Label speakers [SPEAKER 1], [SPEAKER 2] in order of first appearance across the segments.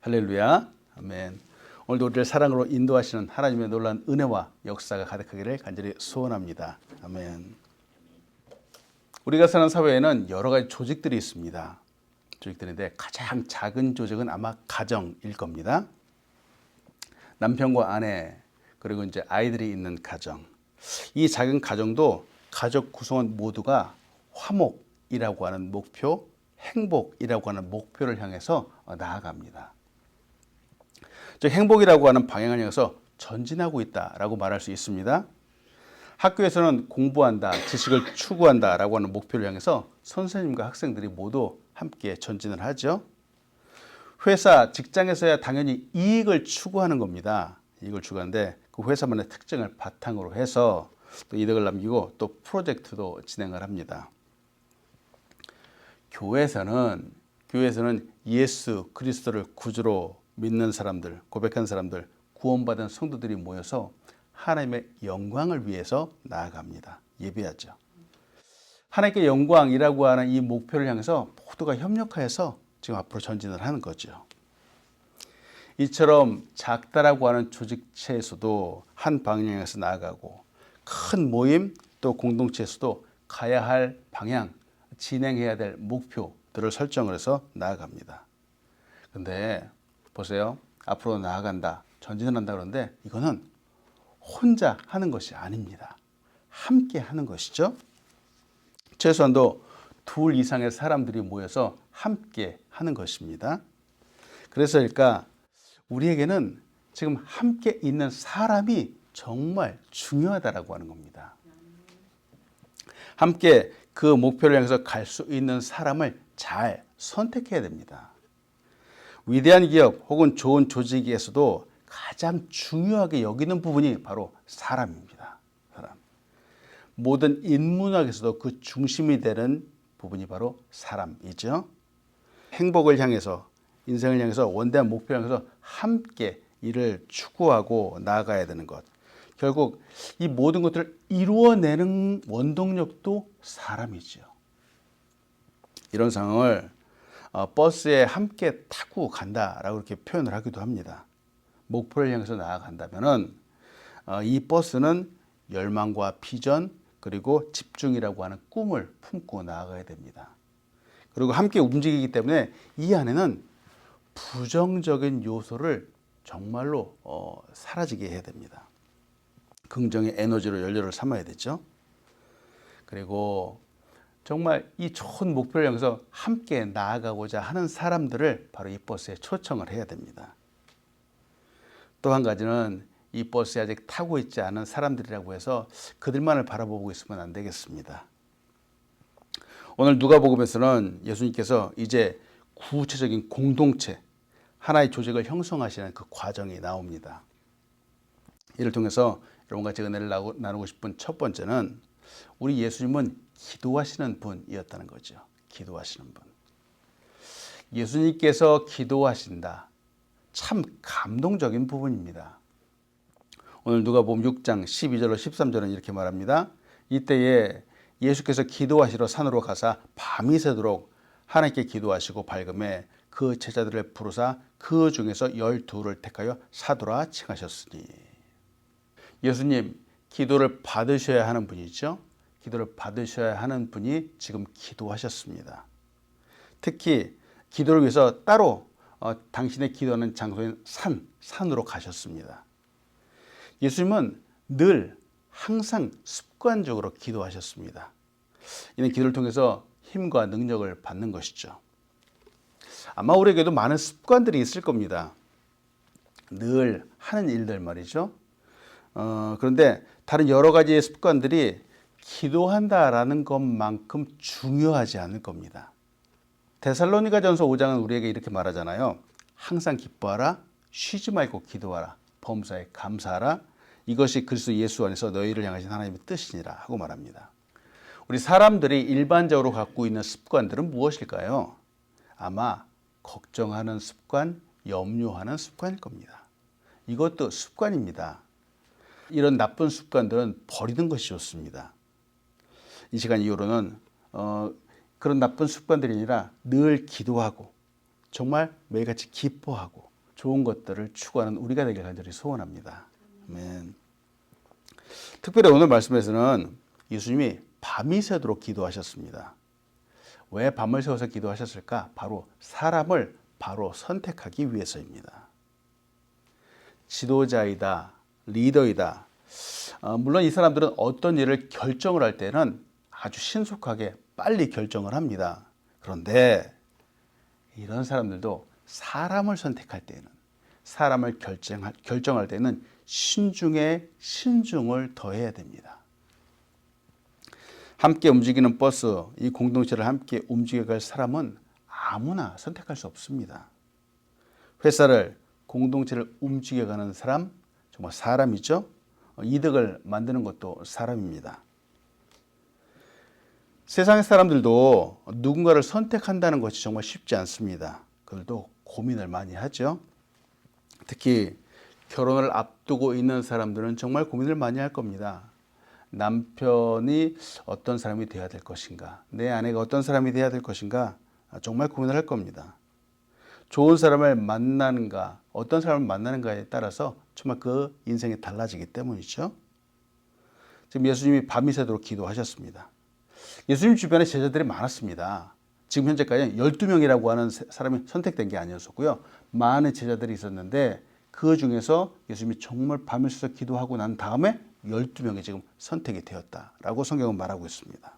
[SPEAKER 1] 할렐루야. 아멘. 오늘도 우리를 사랑으로 인도하시는 하나님의 놀라운 은혜와 역사가 가득하기를 간절히 소원합니다. 아멘. 우리가 사는 사회에는 여러 가지 조직들이 있습니다. 조직들인데 가장 작은 조직은 아마 가정일 겁니다. 남편과 아내 그리고 이제 아이들이 있는 가정. 이 작은 가정도 가족 구성원 모두가 화목이라고 하는 목표, 행복이라고 하는 목표를 향해서 나아갑니다. 즉 행복이라고 하는 방향을 향해서 전진하고 있다라고 말할 수 있습니다. 학교에서는 공부한다, 지식을 추구한다라고 하는 목표를 향해서 선생님과 학생들이 모두 함께 전진을 하죠. 회사, 직장에서야 당연히 이익을 추구하는 겁니다. 이익을 추구하는데 그 회사만의 특징을 바탕으로 해서 또 이득을 남기고 또 프로젝트도 진행을 합니다. 교회에서는 예수 그리스도를 구주로 믿는 사람들, 고백한 사람들, 구원받은 성도들이 모여서 하나님의 영광을 위해서 나아갑니다. 예배하죠. 하나님께 영광이라고 하는 이 목표를 향해서 모두가 협력하여서 지금 앞으로 전진을 하는 거죠. 이처럼 작다라고 하는 조직체에서도 한 방향에서 나아가고 큰 모임 또 공동체에서도 가야 할 방향, 진행해야 될 목표들을 설정을 해서 나아갑니다. 근데 보세요. 앞으로 나아간다, 전진을 한다 그러는데 이거는 혼자 하는 것이 아닙니다. 함께 하는 것이죠. 최소한도 둘 이상의 사람들이 모여서 함께 하는 것입니다. 그래서일까 우리에게는 지금 함께 있는 사람이 정말 중요하다라고 하는 겁니다. 함께 그 목표를 향해서 갈 수 있는 사람을 잘 선택해야 됩니다. 위대한 기업 혹은 좋은 조직에서도 가장 중요하게 여기는 부분이 바로 사람입니다. 사람. 모든 인문학에서도 그 중심이 되는 부분이 바로 사람이죠. 행복을 향해서, 인생을 향해서, 원대한 목표를 향해서 함께 이를 추구하고 나아가야 되는 것. 결국 이 모든 것들을 이루어내는 원동력도 사람이죠. 이런 상황을 버스에 함께 타고 간다라고 이렇게 표현을 하기도 합니다. 목표를 향해서 나아간다면은 이 버스는 열망과 비전 그리고 집중이라고 하는 꿈을 품고 나아가야 됩니다. 그리고 함께 움직이기 때문에 이 안에는 부정적인 요소를 정말로 사라지게 해야 됩니다. 긍정의 에너지로 연료를 삼아야 되죠. 그리고 정말 이 좋은 목표를 향해서 함께 나아가고자 하는 사람들을 바로 이 버스에 초청을 해야 됩니다. 또 한 가지는 이 버스에 아직 타고 있지 않은 사람들이라고 해서 그들만을 바라보고 있으면 안 되겠습니다. 오늘 누가복음에서는 예수님께서 이제 구체적인 공동체, 하나의 조직을 형성하시는 그 과정이 나옵니다. 이를 통해서 여러분과 제가 은혜를 나누고 싶은 첫 번째는 우리 예수님은 기도하시는 분이었다는 거죠. 기도하시는 분. 예수님께서 기도하신다. 참 감동적인 부분입니다. 오늘 누가복음 6장 12절로 13절은 이렇게 말합니다. 이때에 예수께서 기도하시러 산으로 가사 밤이 새도록 하나님께 기도하시고 밝음에 그 제자들을 부르사 그 중에서 12를 택하여 사도라 칭하셨으니. 예수님 기도를 받으셔야 하는 분이죠. 기도를 받으셔야 하는 분이 지금 기도하셨습니다. 특히 기도를 위해서 따로 당신의 기도하는 장소인 산으로 가셨습니다. 예수님은 늘 항상 습관적으로 기도하셨습니다. 이는 기도를 통해서 힘과 능력을 받는 것이죠. 아마 우리에게도 많은 습관들이 있을 겁니다. 늘 하는 일들 말이죠. 그런데 다른 여러 가지의 습관들이 기도한다라는 것만큼 중요하지 않을 겁니다. 데살로니가전서 5장은 우리에게 이렇게 말하잖아요. 항상 기뻐하라, 쉬지 말고 기도하라, 범사에 감사하라. 이것이 그리스도 예수 안에서 너희를 향하신 하나님의 뜻이니라 하고 말합니다. 우리 사람들이 일반적으로 갖고 있는 습관들은 무엇일까요? 아마 걱정하는 습관, 염려하는 습관일 겁니다. 이것도 습관입니다. 이런 나쁜 습관들은 버리는 것이 좋습니다. 이 시간 이후로는 그런 나쁜 습관들이 아니라 늘 기도하고 정말 매일같이 기뻐하고 좋은 것들을 추구하는 우리가 되길 간절히 소원합니다. 아멘. 특별히 오늘 말씀에서는 예수님이 밤이 새도록 기도하셨습니다. 왜 밤을 새워서 기도하셨을까? 바로 사람을 바로 선택하기 위해서입니다. 지도자이다, 리더이다. 물론 이 사람들은 어떤 일을 결정을 할 때는 아주 신속하게 빨리 결정을 합니다. 그런데 이런 사람들도 사람을 선택할 때는, 사람을 결정할 때는 신중에 신중을 더해야 됩니다. 함께 움직이는 버스, 이 공동체를 함께 움직여갈 사람은 아무나 선택할 수 없습니다. 회사를, 공동체를 움직여가는 사람, 정말 사람이죠. 이득을 만드는 것도 사람입니다. 세상의 사람들도 누군가를 선택한다는 것이 정말 쉽지 않습니다. 그들도 고민을 많이 하죠. 특히 결혼을 앞두고 있는 사람들은 정말 고민을 많이 할 겁니다. 남편이 어떤 사람이 돼야 될 것인가, 내 아내가 어떤 사람이 돼야 될 것인가, 정말 고민을 할 겁니다. 좋은 사람을 만나는가, 어떤 사람을 만나는가에 따라서 정말 그 인생이 달라지기 때문이죠. 지금 예수님이 밤이 새도록 기도하셨습니다. 예수님 주변에 제자들이 많았습니다. 지금 현재까지 12명이라고 하는 사람이 선택된 게 아니었었고요. 많은 제자들이 있었는데 그 중에서 예수님이 정말 밤을 새서 기도하고 난 다음에 12명이 지금 선택이 되었다라고 성경은 말하고 있습니다.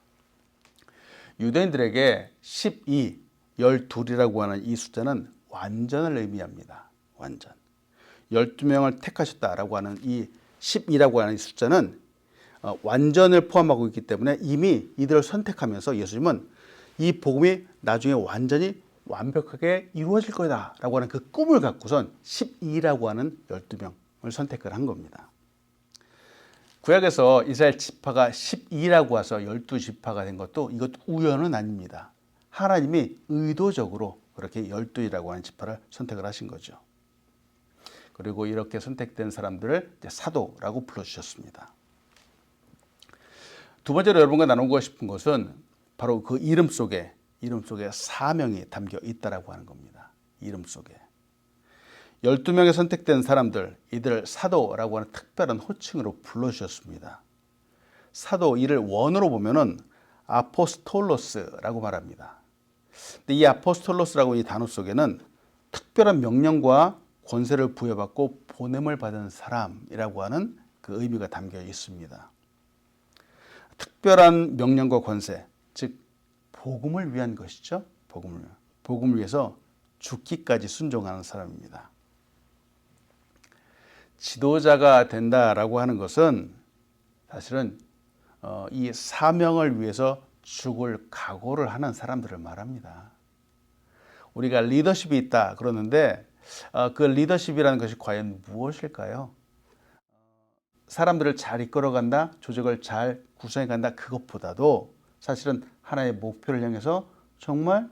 [SPEAKER 1] 유대인들에게 12, 12이라고 하는 이 숫자는 완전을 의미합니다. 완전. 12명을 택하셨다라고 하는 이 12라고 하는 이 숫자는 완전을 포함하고 있기 때문에 이미 이들을 선택하면서 예수님은 이 복음이 나중에 완전히 완벽하게 이루어질 거다라고 하는 그 꿈을 갖고선 12라고 하는 12명을 선택을 한 겁니다. 구약에서 이스라엘 지파가 12라고 해서 12지파가 된 것도 이것도 우연은 아닙니다. 하나님이 의도적으로 그렇게 12이라고 하는 지파를 선택을 하신 거죠. 그리고 이렇게 선택된 사람들을 사도라고 불러주셨습니다. 두 번째로 여러분과 나누고 싶은 것은 바로 그 이름 속에 사명이 담겨 있다라고 하는 겁니다. 이름 속에. 12명의 선택된 사람들, 이들을 사도라고 하는 특별한 호칭으로 불러주셨습니다. 사도, 이를 원어로 보면은 아포스톨로스라고 말합니다. 근데 이 아포스톨로스라고 이 단어 속에는 특별한 명령과 권세를 부여받고 보냄을 받은 사람이라고 하는 그 의미가 담겨 있습니다. 특별한 명령과 권세, 즉 복음을 위한 것이죠. 복음을 위해서 죽기까지 순종하는 사람입니다. 지도자가 된다라고 하는 것은 사실은 이 사명을 위해서 죽을 각오를 하는 사람들을 말합니다. 우리가 리더십이 있다 그러는데 그 리더십이라는 것이 과연 무엇일까요? 사람들을 잘 이끌어간다, 조직을 잘 구성해간다, 그것보다도 사실은 하나의 목표를 향해서 정말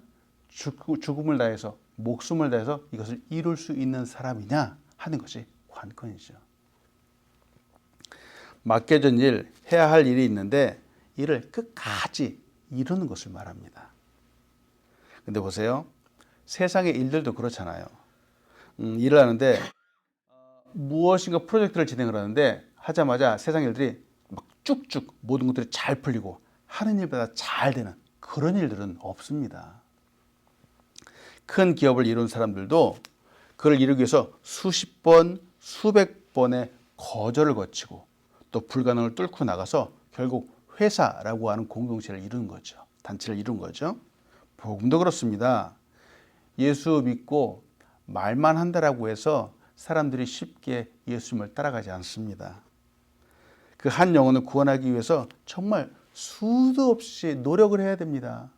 [SPEAKER 1] 죽음을 다해서, 목숨을 다해서 이것을 이룰 수 있는 사람이냐 하는 것이 관건이죠. 맡겨진 일, 해야 할 일이 있는데 이를 끝까지 이루는 것을 말합니다. 근데 보세요. 세상의 일들도 그렇잖아요. 일을 하는데 무엇인가 프로젝트를 진행을 하는데 하자마자 세상 일들이 막 쭉쭉 모든 것들이 잘 풀리고 하는 일보다 잘 되는 그런 일들은 없습니다. 큰 기업을 이룬 사람들도 그걸 이루기 위해서 수십 번, 수백 번의 거절을 거치고 또 불가능을 뚫고 나가서 결국 회사라고 하는 공동체를 이루는 거죠. 단체를 이룬 거죠. 복음도 그렇습니다. 예수 믿고 말만 한다라고 해서 사람들이 쉽게 예수님을 따라가지 않습니다. 그 한 영혼을 구원하기 위해서 정말 수도 없이 노력을 해야 됩니다.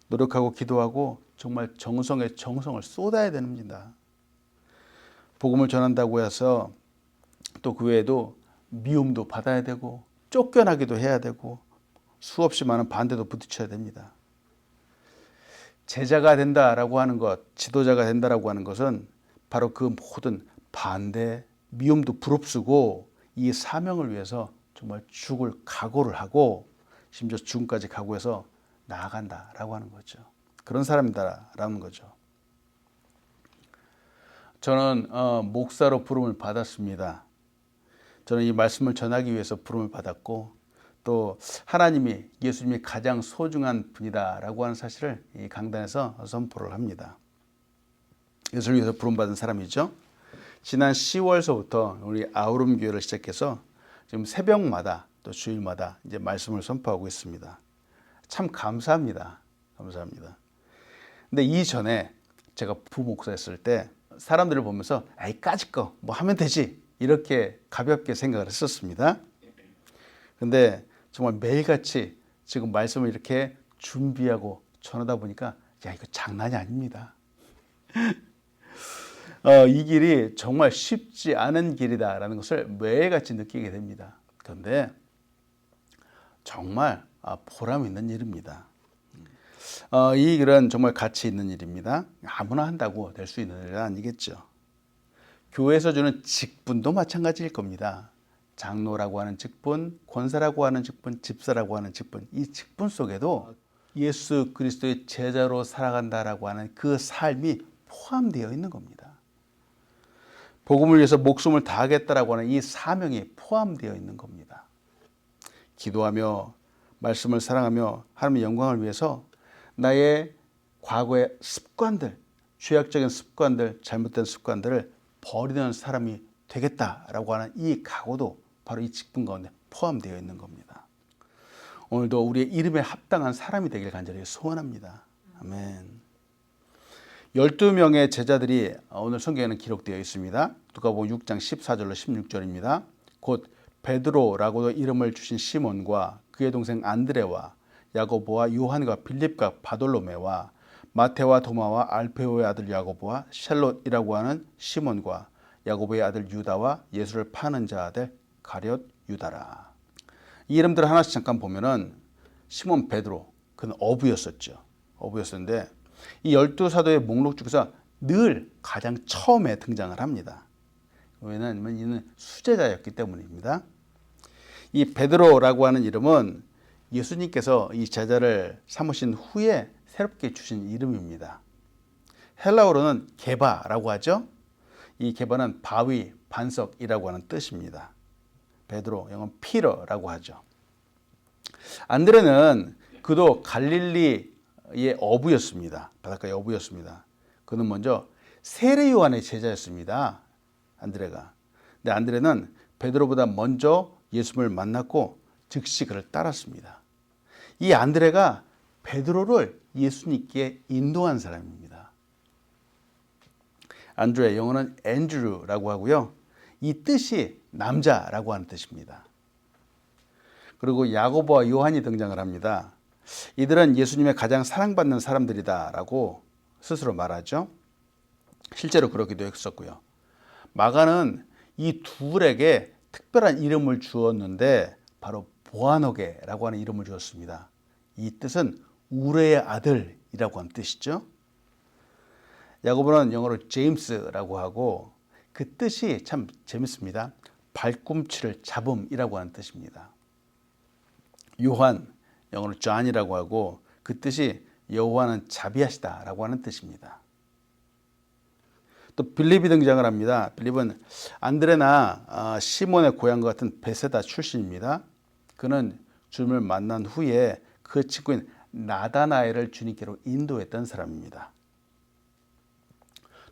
[SPEAKER 1] 노력하고 기도하고 정말 정성에 정성을 쏟아야 됩니다. 복음을 전한다고 해서 또 그 외에도 미움도 받아야 되고 쫓겨나기도 해야 되고 수없이 많은 반대도 부딪혀야 됩니다. 제자가 된다라고 하는 것, 지도자가 된다라고 하는 것은 바로 그 모든 반대, 미움도 부릅쓰고 이 사명을 위해서 정말 죽을 각오를 하고 심지어 죽음까지 각오해서 나아간다라고 하는 거죠. 그런 사람이다라는 거죠. 저는 목사로 부름을 받았습니다. 저는 이 말씀을 전하기 위해서 부름을 받았고 또 하나님이 예수님이 가장 소중한 분이다라고 하는 사실을 이 강단에서 선포를 합니다. 예수를 위해서 부름받은 사람이죠. 지난 10월서부터 우리 아우름 교회를 시작해서 지금 새벽마다 또 주일마다 이제 말씀을 선포하고 있습니다. 참 감사합니다. 감사합니다. 근데 이전에 제가 부목사였을 때 사람들을 보면서 에이 까짓 거 뭐 하면 되지 이렇게 가볍게 생각을 했었습니다. 근데 정말 매일같이 지금 말씀을 이렇게 준비하고 전하다 보니까 야 이거 장난이 아닙니다. 이 길이 정말 쉽지 않은 길이다라는 것을 매일같이 느끼게 됩니다. 그런데 정말 보람 있는 일입니다. 이 길은 정말 가치 있는 일입니다. 아무나 한다고 될 수 있는 일은 아니겠죠. 교회에서 주는 직분도 마찬가지일 겁니다. 장로라고 하는 직분, 권사라고 하는 직분, 집사라고 하는 직분, 이 직분 속에도 예수 그리스도의 제자로 살아간다라고 하는 그 삶이 포함되어 있는 겁니다. 복음을 위해서 목숨을 다하겠다라고 하는 이 사명이 포함되어 있는 겁니다. 기도하며 말씀을 사랑하며 하나님의 영광을 위해서 나의 과거의 습관들, 죄악적인 습관들, 잘못된 습관들을 버리는 사람이 되겠다라고 하는 이 각오도 바로 이 직분 가운데 포함되어 있는 겁니다. 오늘도 우리의 이름에 합당한 사람이 되길 간절히 소원합니다. 아멘. 12명의 제자들이 오늘 성경에는 기록되어 있습니다. 누가복음 6장 14절로 16절입니다. 곧 베드로라고도 이름을 주신 시몬과 그의 동생 안드레와 야고보와 요한과 빌립과 바돌로메와 마테와 도마와 알페오의 아들 야고보와 샬롯이라고 하는 시몬과 야고보의 아들 유다와 예수를 파는 자 아들 가룟 유다라. 이 이름들을 하나씩 잠깐 보면은 시몬 베드로, 그는 어부였었죠. 어부였었는데 이 12사도의 목록 중에서 늘 가장 처음에 등장을 합니다. 왜냐하면 이는 수제자였기 때문입니다. 이 베드로라고 하는 이름은 예수님께서 이 제자를 삼으신 후에 새롭게 주신 이름입니다. 헬라어로는 게바라고 하죠. 이 게바는 바위, 반석이라고 하는 뜻입니다. 베드로, 영어는 피터라고 하죠. 안드레는 그도 갈릴리의 어부였습니다. 바닷가의 어부였습니다. 그는 먼저 세례 요한의 제자였습니다. 안드레가. 근데 안드레는 베드로보다 먼저 예수님을 만났고 즉시 그를 따랐습니다. 이 안드레가 베드로를 예수님께 인도한 사람입니다. 안드레, 영어는 앤드루라고 하고요. 이 뜻이 남자라고 하는 뜻입니다. 그리고 야고보와 요한이 등장을 합니다. 이들은 예수님의 가장 사랑받는 사람들이다라고 스스로 말하죠. 실제로 그렇기도 했었고요. 마가는 이 둘에게 특별한 이름을 주었는데 바로 보아너게라고 하는 이름을 주었습니다. 이 뜻은 우레의 아들이라고 하는 뜻이죠. 야고보는 영어로 제임스라고 하고 그 뜻이 참 재밌습니다. 발꿈치를 잡음이라고 하는 뜻입니다. 요한, 영어로 존이라고 하고 그 뜻이 여호와는 자비하시다라고 하는 뜻입니다. 또 빌립이 등장을 합니다. 빌립은 안드레나 시몬의 고향과 같은 베세다 출신입니다. 그는 주님을 만난 후에 그 친구인 나다나엘을 주님께로 인도했던 사람입니다.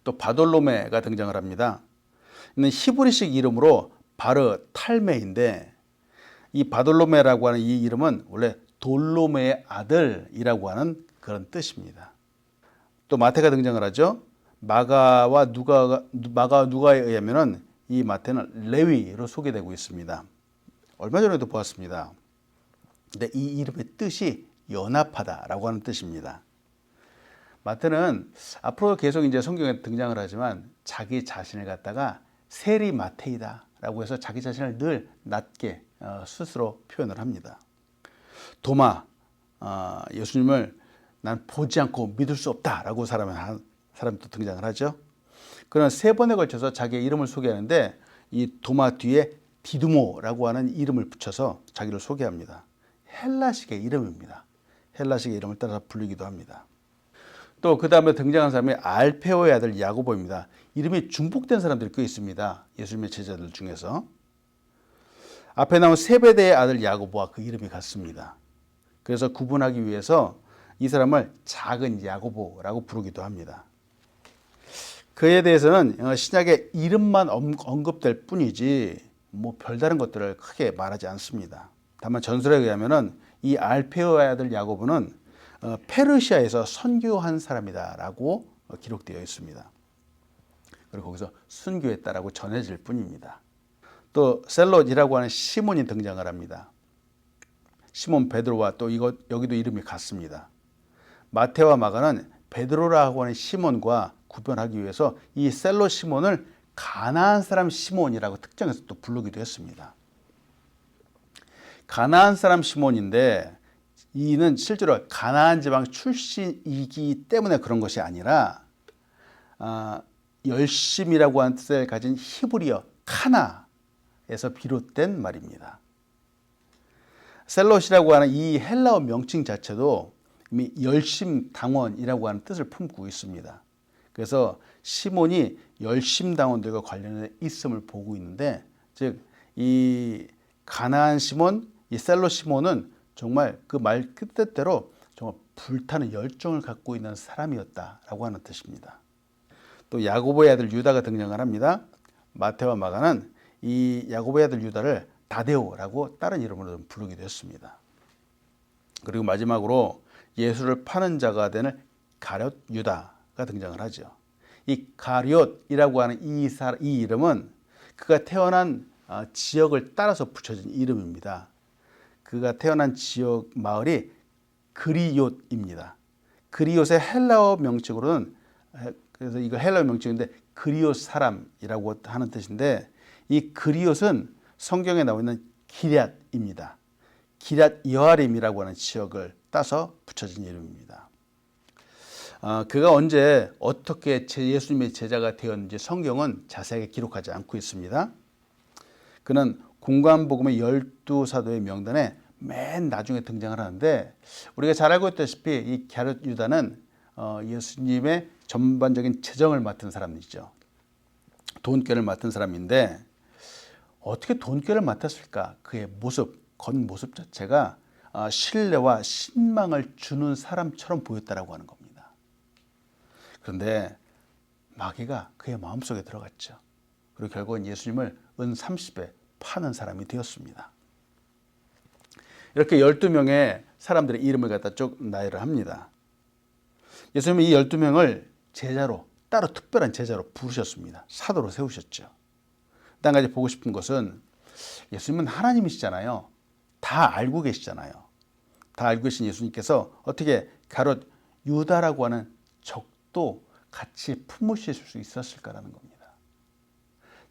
[SPEAKER 1] 또 바돌로메가 등장을 합니다. 이는 히브리식 이름으로 바르 탈메인데 이 바돌로메라고 하는 이 이름은 원래 돌로메의 아들이라고 하는 그런 뜻입니다. 또 마태가 등장을 하죠. 마가와 누가에 의하면은 이 마태는 레위로 소개되고 있습니다. 얼마 전에도 보았습니다. 근데 이 이름의 뜻이 연합하다라고 하는 뜻입니다. 마태는 앞으로 계속 이제 성경에 등장을 하지만 자기 자신을 갖다가 세리 마테이다라고 해서 자기 자신을 늘 낮게 스스로 표현을 합니다. 도마, 예수님을 난 보지 않고 믿을 수 없다라고 사람도 등장을 하죠. 그러나 세 번에 걸쳐서 자기의 이름을 소개하는데 이 도마 뒤에 디두모라고 하는 이름을 붙여서 자기를 소개합니다. 헬라식의 이름입니다. 헬라식의 이름을 따라 불리기도 합니다. 또 그 다음에 등장한 사람이 알페오의 아들 야고보입니다. 이름이 중복된 사람들이 꽤 있습니다. 예수님의 제자들 중에서. 앞에 나온 세베대의 아들 야고보와 그 이름이 같습니다. 그래서 구분하기 위해서 이 사람을 작은 야고보라고 부르기도 합니다. 그에 대해서는 신약에 이름만 언급될 뿐이지 뭐 별다른 것들을 크게 말하지 않습니다. 다만 전설에 의하면은 이 알페오의 아들 야고보는 페르시아에서 선교한 사람이다라고 기록되어 있습니다. 그리고 거기서 순교했다라고 전해질 뿐입니다. 또 셀롯이라고 하는 시몬이 등장을 합니다. 시몬 베드로와 또 여기도 이름이 같습니다. 마태와 마가는 베드로라고 하는 시몬과 구별하기 위해서 이 셀롯 시몬을 가나안 사람 시몬이라고 특정해서 또 부르기도 했습니다. 가나안 사람 시몬인데 이는 실제로 가나안 지방 출신이기 때문에 그런 것이 아니라 열심이라고 하는 뜻을 가진 히브리어 카나에서 비롯된 말입니다. 셀롯이라고 하는 이 헬라어 명칭 자체도 이미 열심당원이라고 하는 뜻을 품고 있습니다. 그래서 시몬이 열심당원들과 관련해 있음을 보고 있는데, 즉 이 가나안 시몬, 이 셀롯 시몬은 정말 그 말 뜻대로 정말 불타는 열정을 갖고 있는 사람이었다라고 하는 뜻입니다. 또 야고보의 아들 유다가 등장을 합니다. 마태와 마가는 이 야고보의 아들 유다를 다데오라고 다른 이름으로 부르기도 했습니다. 그리고 마지막으로 예수를 파는 자가 되는 가룟 유다가 등장을 하죠. 이 가룟이라고 하는 이 이름은 그가 태어난 지역을 따라서 붙여진 이름입니다. 그가 태어난 지역 마을이 그리옷입니다. 그리옷의 헬라어 명칭으로는, 그래서 이거 헬라어 명칭인데 그리옷 사람이라고 하는 뜻인데, 이 그리옷은 성경에 나와 있는 기럇입니다. 기럇 여아림이라고 하는 지역을 따서 붙여진 이름입니다. 그가 언제 어떻게 예수님의 제자가 되었는지 성경은 자세하게 기록하지 않고 있습니다. 그는 공관복음의 12사도의 명단에 맨 나중에 등장을 하는데, 우리가 잘 알고 있다시피 이 가룟 유다는 예수님의 전반적인 재정을 맡은 사람이죠. 돈꾀를 맡은 사람인데 어떻게 돈꾀를 맡았을까? 그의 모습, 겉모습 자체가 신뢰와 신망을 주는 사람처럼 보였다라고 하는 겁니다. 그런데 마귀가 그의 마음속에 들어갔죠. 그리고 결국은 예수님을 은 30에 파는 사람이 되었습니다. 이렇게 12명의 사람들의 이름을 갖다 쭉 나열을 합니다. 예수님은 이 12명을 제자로, 따로 특별한 제자로 부르셨습니다. 사도로 세우셨죠. 한 가지 보고 싶은 것은 예수님은 하나님이시잖아요. 다 알고 계시잖아요. 다 알고 계신 예수님께서 어떻게 가룟 유다라고 하는 적도 같이 품으실 수 있었을까라는 겁니다.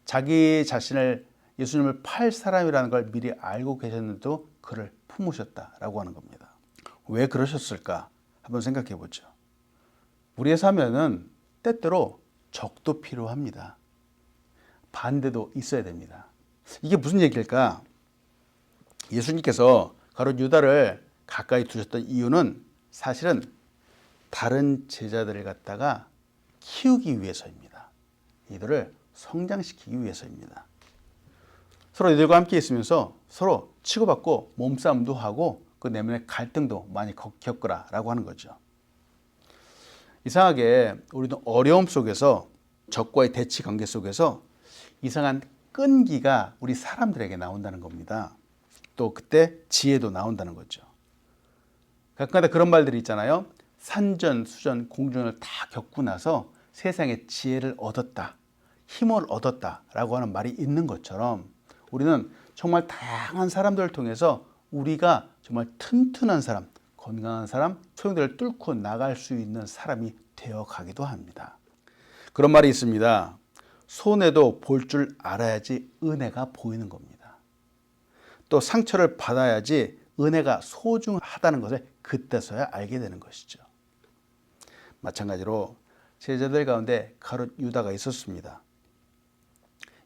[SPEAKER 1] 자기 자신을 예수님을 팔 사람이라는 걸 미리 알고 계셨는데도 그를 품으셨다라고 하는 겁니다. 왜 그러셨을까? 한번 생각해 보죠. 우리의 삶에는 때때로 적도 필요합니다. 반대도 있어야 됩니다. 이게 무슨 얘기일까? 예수님께서 가룟 유다를 가까이 두셨던 이유는 사실은 다른 제자들을 갖다가 키우기 위해서입니다. 이들을 성장시키기 위해서입니다. 서로 이들과 함께 있으면서 서로 치고받고 몸싸움도 하고 그 내면의 갈등도 많이 겪으라라고 하는 거죠. 이상하게 우리도 어려움 속에서, 적과의 대치 관계 속에서 이상한 끈기가 우리 사람들에게 나온다는 겁니다. 또 그때 지혜도 나온다는 거죠. 가끔가다 그런 말들이 있잖아요. 산전수전 공전을 다 겪고 나서 세상에 지혜를 얻었다, 힘을 얻었다라고 하는 말이 있는 것처럼 우리는 정말 다양한 사람들을 통해서 우리가 정말 튼튼한 사람, 건강한 사람, 소용돌이를 뚫고 나갈 수 있는 사람이 되어가기도 합니다. 그런 말이 있습니다. 손해도 볼 줄 알아야지 은혜가 보이는 겁니다. 또 상처를 받아야지 은혜가 소중하다는 것을 그때서야 알게 되는 것이죠. 마찬가지로 제자들 가운데 가룟 유다가 있었습니다.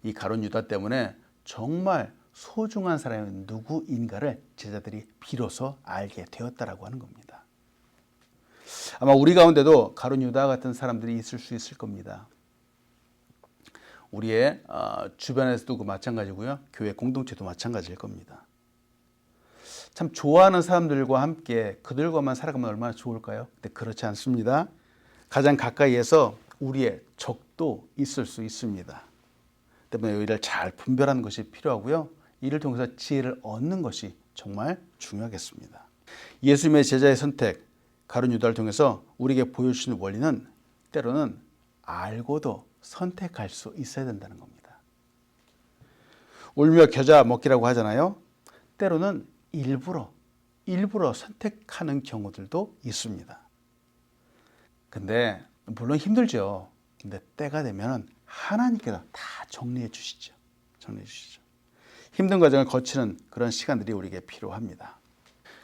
[SPEAKER 1] 이 가룟 유다 때문에 정말 소중한 사람이 누구인가를 제자들이 비로소 알게 되었다라고 하는 겁니다. 아마 우리 가운데도 가룟 유다 같은 사람들이 있을 수 있을 겁니다. 우리의 주변에서도 그 마찬가지고요. 교회 공동체도 마찬가지일 겁니다. 참 좋아하는 사람들과 함께 그들과만 살아가면 얼마나 좋을까요? 근데 그렇지 않습니다. 가장 가까이에서 우리의 적도 있을 수 있습니다. 때문에 이를 잘 분별하는 것이 필요하고요. 이를 통해서 지혜를 얻는 것이 정말 중요하겠습니다. 예수님의 제자의 선택, 가룟 유다를 통해서 우리에게 보여주시는 원리는 때로는 알고도 선택할 수 있어야 된다는 겁니다. 울며 겨자 먹기라고 하잖아요. 때로는 일부러 선택하는 경우들도 있습니다. 근데 물론 힘들죠. 근데 때가 되면 하나님께서 다 정리해 주시죠. 힘든 과정을 거치는 그런 시간들이 우리에게 필요합니다.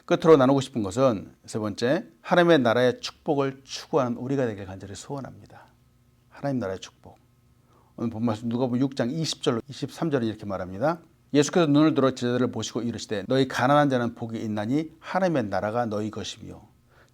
[SPEAKER 1] 끝으로 나누고 싶은 것은 세 번째, 하나님의 나라의 축복을 추구하는 우리가 되길 간절히 소원합니다. 하나님 나라의 축복. 오늘 본 말씀 누가복음 6장 20절로 23절은 이렇게 말합니다. 예수께서 눈을 들어 제자들을 보시고 이르시되 너희 가난한 자는 복이 있나니 하나님의 나라가 너희 것이며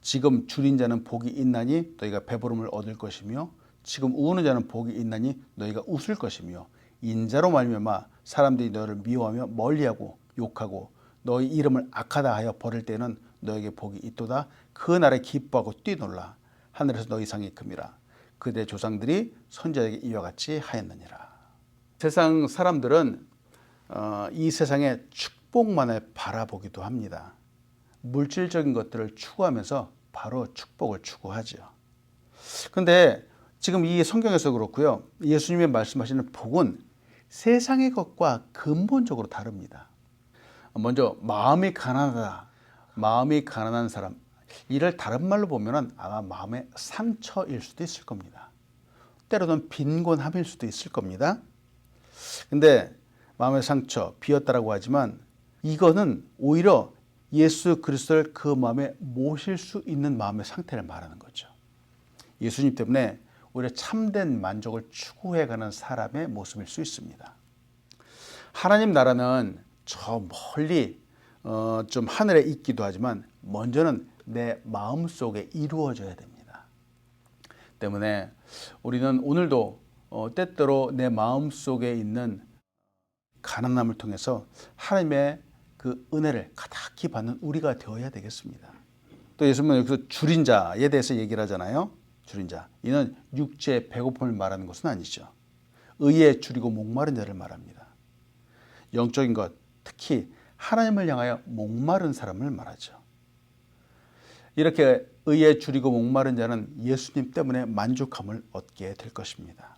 [SPEAKER 1] 지금 줄인 자는 복이 있나니 너희가 배부름을 얻을 것이며 지금 우는 자는 복이 있나니 너희가 웃을 것이며 인자로 말미암아 사람들이 너희를 미워하며 멀리하고 욕하고 너희 이름을 악하다 하여 버릴 때는 너에게 복이 있도다. 그 날에 기뻐하고 뛰놀라. 하늘에서 너희 상이 큼이라. 그대 조상들이 선지자에게 이와 같이 하였느니라. 세상 사람들은 이 세상의 축복만을 바라보기도 합니다. 물질적인 것들을 추구하면서 바로 축복을 추구하죠. 그런데 지금 이 성경에서 그렇고요. 예수님이 말씀하시는 복은 세상의 것과 근본적으로 다릅니다. 먼저 마음이 가난하다. 마음이 가난한 사람. 이를 다른 말로 보면 아마 마음의 상처일 수도 있을 겁니다. 때로는 빈곤함일 수도 있을 겁니다. 근데 마음의 상처, 비었다라고 하지만 이거는 오히려 예수 그리스도를 그 마음에 모실 수 있는 마음의 상태를 말하는 거죠. 예수님 때문에 오히려 참된 만족을 추구해가는 사람의 모습일 수 있습니다. 하나님 나라는 저 멀리 좀 하늘에 있기도 하지만 먼저는 내 마음속에 이루어져야 됩니다. 때문에 우리는 오늘도 때때로 내 마음속에 있는 가난함을 통해서 하나님의 그 은혜를 가득히 받는 우리가 되어야 되겠습니다. 또 예수님은 여기서 줄인 자에 대해서 얘기를 하잖아요. 줄인 자. 이는 육체의 배고픔을 말하는 것은 아니죠. 의에 줄이고 목마른 자를 말합니다. 영적인 것, 특히 하나님을 향하여 목마른 사람을 말하죠. 이렇게 의에 줄이고 목마른 자는 예수님 때문에 만족함을 얻게 될 것입니다.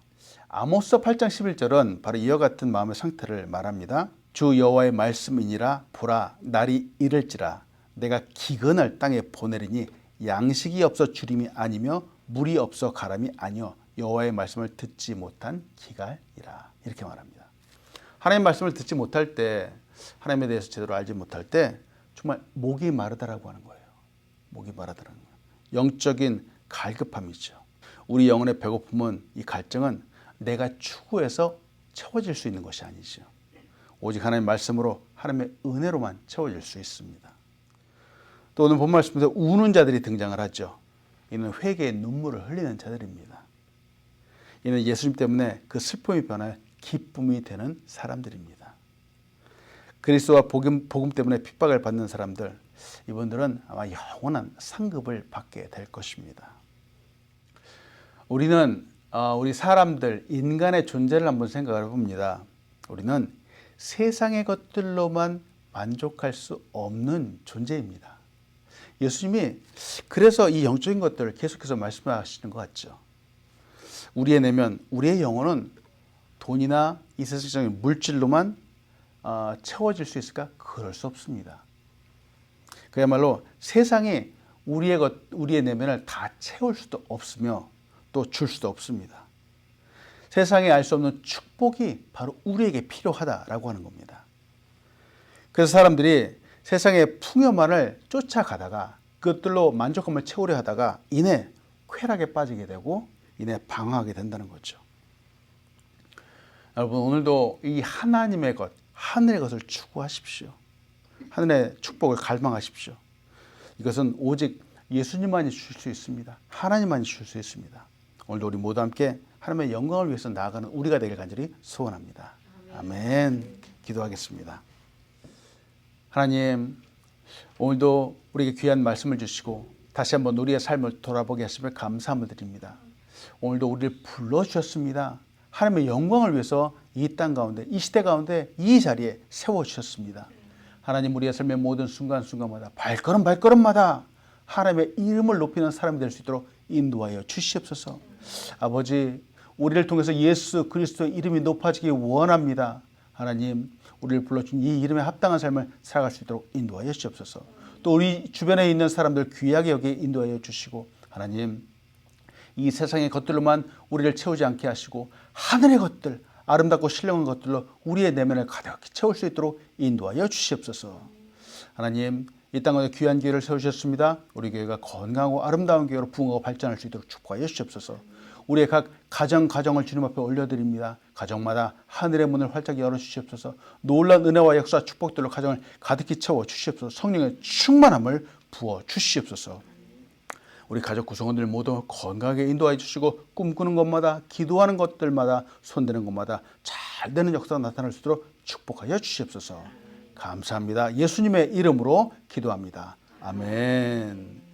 [SPEAKER 1] 아모스 8장 11절은 바로 이와 같은 마음의 상태를 말합니다. 주 여호와의 말씀이니라. 보라 날이 이를지라 내가 기근을 땅에 보내리니 양식이 없어 주림이 아니며 물이 없어 가람이 아니요 여호와의 말씀을 듣지 못한 기갈이라. 이렇게 말합니다. 하나님의 말씀을 듣지 못할 때, 하나님에 대해서 제대로 알지 못할 때 정말 목이 마르다라고 하는 거예요. 목이 마르다라는 거예요. 영적인 갈급함이죠. 우리 영혼의 배고픔은, 이 갈증은 내가 추구해서 채워질 수 있는 것이 아니죠. 오직 하나님의 말씀으로, 하나님의 은혜로만 채워질 수 있습니다. 또 오늘 본 말씀에서 우는 자들이 등장을 하죠. 이는 회개의 눈물을 흘리는 자들입니다. 이는 예수님 때문에 그 슬픔이 변하여 기쁨이 되는 사람들입니다. 그리스도와 복음 때문에 핍박을 받는 사람들, 이분들은 아마 영원한 상급을 받게 될 것입니다. 우리는 우리 사람들, 인간의 존재를 한번 생각해 봅니다. 우리는 세상의 것들로만 만족할 수 없는 존재입니다. 예수님이 그래서 이 영적인 것들을 계속해서 말씀하시는 것 같죠. 우리의 내면, 우리의 영혼은 돈이나 이 세상적인 물질로만 채워질 수 있을까? 그럴 수 없습니다. 그야말로 세상이 우리의 내면을 다 채울 수도 없으며 또 줄 수도 없습니다. 세상에 알 수 없는 축복이 바로 우리에게 필요하다라고 하는 겁니다. 그래서 사람들이 세상의 풍요만을 쫓아가다가 그것들로 만족감을 채우려 하다가 이내 쾌락에 빠지게 되고 이내 방황하게 된다는 거죠. 여러분, 오늘도 이 하나님의 것, 하늘의 것을 추구하십시오. 하늘의 축복을 갈망하십시오. 이것은 오직 예수님만이 주실 수 있습니다. 하나님만이 주실 수 있습니다. 오늘도 우리 모두 함께 하나님의 영광을 위해서 나아가는 우리가 되길 간절히 소원합니다. 아멘. 기도하겠습니다. 하나님, 오늘도 우리에게 귀한 말씀을 주시고 다시 한번 우리의 삶을 돌아보게 하심을 감사함을 드립니다. 오늘도 우리를 불러주셨습니다. 하나님의 영광을 위해서 이 땅 가운데, 이 시대 가운데, 이 자리에 세워주셨습니다. 하나님, 우리의 삶의 모든 순간순간마다 발걸음마다 하나님의 이름을 높이는 사람이 될 수 있도록 인도하여 주시옵소서. 아버지, 우리를 통해서 예수 그리스도의 이름이 높아지기 원합니다. 하나님, 우리를 불러준 이 이름에 합당한 삶을 살아갈 수 있도록 인도하여 주시옵소서. 또 우리 주변에 있는 사람들 귀하게 여기 인도하여 주시고, 하나님, 이 세상의 것들로만 우리를 채우지 않게 하시고 하늘의 것들, 아름답고 신령한 것들로 우리의 내면을 가득히 채울 수 있도록 인도하여 주시옵소서. 하나님, 이 땅에 귀한 기회를 세우셨습니다. 우리 교회가 건강하고 아름다운 교회로 부흥하고 발전할 수 있도록 축복하여 주시옵소서. 우리의 각 가정을 주님 앞에 올려드립니다. 가정마다 하늘의 문을 활짝 열어주시옵소서. 놀라운 은혜와 역사 축복들로 가정을 가득히 채워 주시옵소서. 성령의 충만함을 부어 주시옵소서. 우리 가족 구성원들 모두 건강하게 인도해 주시고 꿈꾸는 것마다, 기도하는 것들마다, 손대는 것마다 잘 되는 역사가 나타날 수 있도록 축복하여 주시옵소서. 감사합니다. 예수님의 이름으로 기도합니다. 아멘.